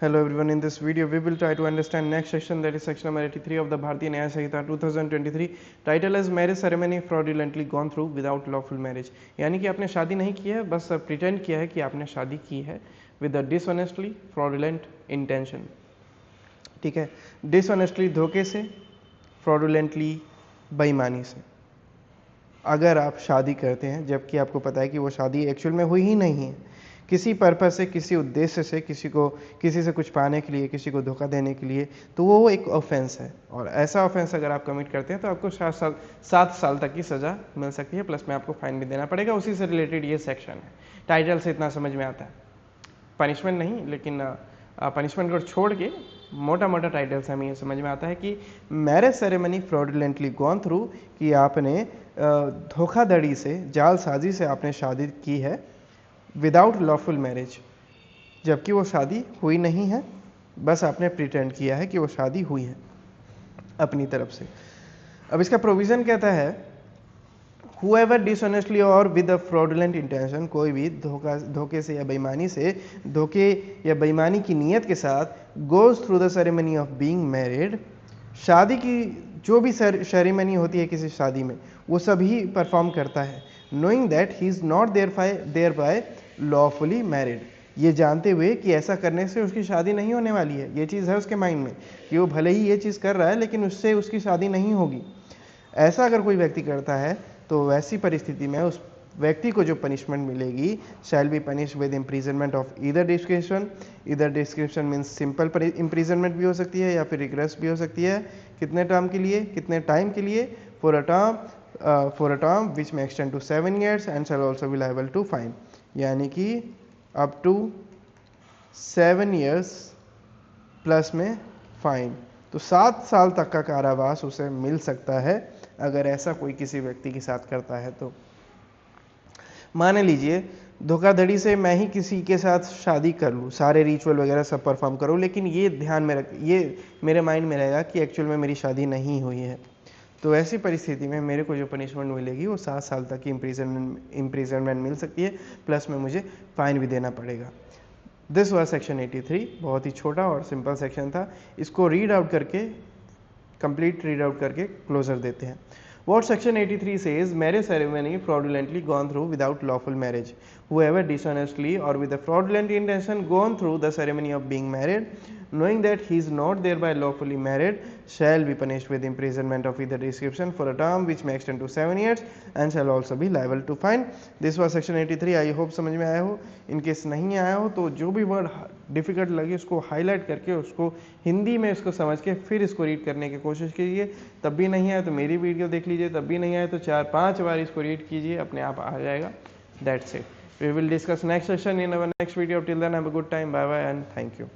Hello everyone, in this video we will try to understand next section, that is section number 83 of the Bharatiya Nyaya Samhita 2023. Title is marriage ceremony fraudulently gone through without lawful marriage. यानी कि आपने शादी नहीं की है, बस pretend किया है कि आपने शादी की है with a dishonestly fraudulent intention. ठीक है, dishonestly धोखे से, fraudulently बेईमानी से अगर आप शादी करते हैं जबकि आपको पता है कि वो शादी एक्चुअल में हुई ही नहीं है, किसी पर्पज से, किसी उद्देश्य से, किसी से कुछ पाने के लिए, किसी को धोखा देने के लिए, तो वो एक ऑफेंस है। और ऐसा ऑफेंस अगर आप कमिट करते हैं तो आपको 7 साल तक की सज़ा मिल सकती है, प्लस में आपको फाइन भी देना पड़ेगा। उसी से रिलेटेड ये सेक्शन है। टाइटल से इतना समझ में आता है, पनिशमेंट नहीं, लेकिन पनिशमेंट को छोड़ के मोटा मोटा टाइटल से हमें ये समझ में आता है कि marriage ceremony fraudulently gone through, कि आपने धोखाधड़ी से, जालसाजी से आपने शादी की है विदाउट लॉफुल मैरिज, जबकि वो शादी हुई नहीं है, बस आपने प्रिटेंड किया है कि वो शादी हुई है अपनी तरफ से। अब इसका प्रोविज़न कहता है whoever dishonestly और with a fraudulent intention, कोई भी धोखे से या बेईमानी से, धोखे या बेईमानी की नीयत के साथ goes through the ceremony of being married, शादी की जो भी सेरेमनी होती है किसी शादी में, वो सभी परफॉर्म करता है, knowing that he is not thereby lawfully married, ये जानते हुए कि ऐसा करने से उसकी शादी नहीं होने वाली है। ये चीज़ है उसके माइंड में कि वो भले ही ये चीज़ कर रहा है लेकिन उससे उसकी शादी नहीं होगी। ऐसा अगर कोई व्यक्ति करता है तो वैसी परिस्थिति में उस व्यक्ति को जो पनिशमेंट मिलेगी, shall be punish with imprisonment of either description. Either description means simple imprisonment भी हो सकती है या फिर रिग्रेस भी हो सकती है। कितने टर्म के लिए, कितने टाइम के लिए? फॉर अ टर्म विच में extend to 7 years and shall also be liable to fine, यानी कि अप टू 7 years प्लस में फाइन। तो 7 साल तक का कारावास उसे मिल सकता है अगर ऐसा कोई किसी व्यक्ति के साथ करता है तो। मान लीजिए धोखाधड़ी से मैं ही किसी के साथ शादी कर लूँ, सारे रिचुअल वगैरह सब परफॉर्म करूँ, लेकिन ये ध्यान में रख, ये मेरे माइंड में रहेगा कि एक्चुअल में मेरी शादी नहीं हुई है, तो ऐसी परिस्थिति में मेरे को जो पनिशमेंट मिलेगी वो 7 साल तक की इम्प्रीजनमेंट मिल सकती है, प्लस में मुझे फाइन भी देना पड़ेगा। दिस वाज सेक्शन 83, बहुत ही छोटा और सिंपल सेक्शन था। इसको रीड आउट करके, कंप्लीट रीड आउट करके क्लोजर देते हैं। What section 83 says, marriage ceremony fraudulently gone through without lawful marriage. Whoever dishonestly or with a fraudulent intention gone through the ceremony of being married, knowing that he is not thereby lawfully married, shall be punished with imprisonment of either description for a term which may extend to 7 years and shall also be liable to fine. This was section 83. I hope समझ में आया हो। In case नहीं आया हो तो जो भी वर्ड डिफ़िकल्ट लगे उसको हाईलाइट करके, उसको हिंदी में उसको समझ के फिर इसको रीड करने की कोशिश कीजिए। तब भी नहीं आया तो मेरी वीडियो देख लीजिए, तब भी नहीं आया तो 4-5 बार इसको रीड कीजिए, अपने आप आ जाएगा। That's it. We will discuss next session in our next video. Till then have a good time, bye bye and thank you.